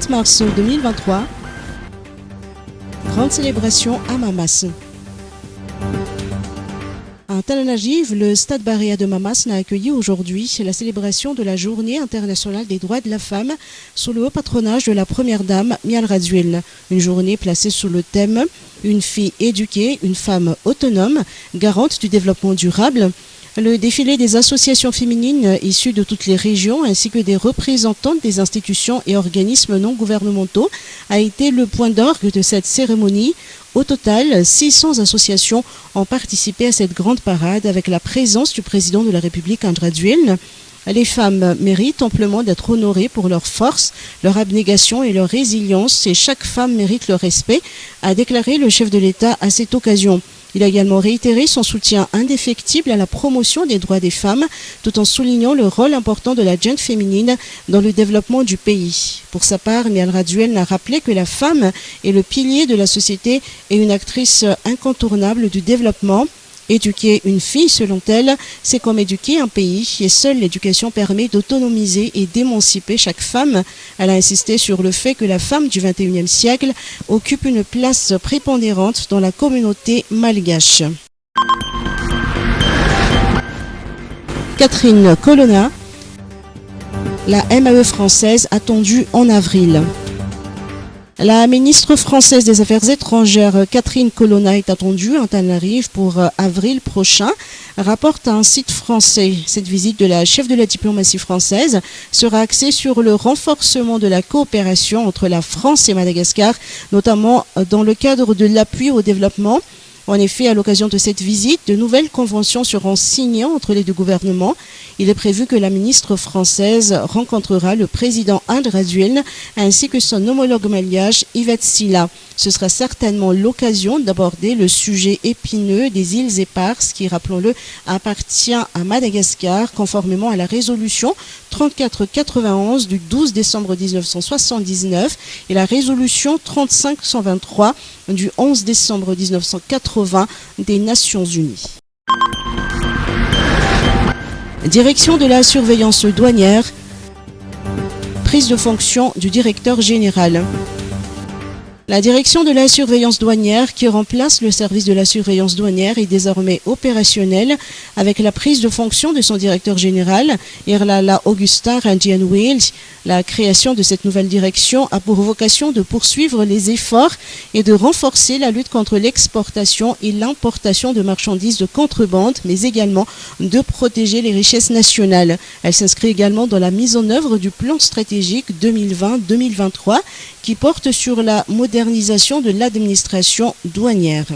4 mars 2023. Grande célébration à Mamas. À Talanagive, le Stade Barréa de Mamas a accueilli aujourd'hui la célébration de la Journée internationale des droits de la femme sous le haut patronage de la première dame Mial Raduel. Une journée placée sous le thème « Une fille éduquée, une femme autonome, garante du développement durable ». Le défilé des associations féminines issues de toutes les régions ainsi que des représentantes des institutions et organismes non gouvernementaux a été le point d'orgue de cette cérémonie. Au total, 600 associations ont participé à cette grande parade avec la présence du président de la République, André Duel. Les femmes méritent amplement d'être honorées pour leur force, leur abnégation et leur résilience et chaque femme mérite le respect, a déclaré le chef de l'État à cette occasion. Il a également réitéré son soutien indéfectible à la promotion des droits des femmes, tout en soulignant le rôle important de la gente féminine dans le développement du pays. Pour sa part, Mial Raduel a rappelé que la femme est le pilier de la société et une actrice incontournable du développement. Éduquer une fille, selon elle, c'est comme éduquer un pays et seule l'éducation permet d'autonomiser et d'émanciper chaque femme. Elle a insisté sur le fait que la femme du XXIe siècle occupe une place prépondérante dans la communauté malgache. Catherine Colonna, la MAE française attendue en avril. La ministre française des Affaires étrangères, Catherine Colonna, est attendue en Tenerife pour avril prochain, rapporte un site français. Cette visite de la chef de la diplomatie française sera axée sur le renforcement de la coopération entre la France et Madagascar, notamment dans le cadre de l'appui au développement. En effet, à l'occasion de cette visite, de nouvelles conventions seront signées entre les deux gouvernements. Il est prévu que la ministre française rencontrera le président André Duel ainsi que son homologue malgache Yvette Silla. Ce sera certainement l'occasion d'aborder le sujet épineux des îles éparses qui, rappelons-le, appartient à Madagascar conformément à la résolution 3491 du 12 décembre 1979 et la résolution 3523 du 11 décembre 1980 des Nations Unies. Direction de la surveillance douanière, prise de fonction du directeur général. La direction de la surveillance douanière qui remplace le service de la surveillance douanière est désormais opérationnelle avec la prise de fonction de son directeur général, Irlala Augusta Rangian-Wales. La création de cette nouvelle direction a pour vocation de poursuivre les efforts et de renforcer la lutte contre l'exportation et l'importation de marchandises de contrebande, mais également de protéger les richesses nationales. Elle s'inscrit également dans la mise en œuvre du plan stratégique 2020-2023 qui porte sur la modernisation de l'administration douanière.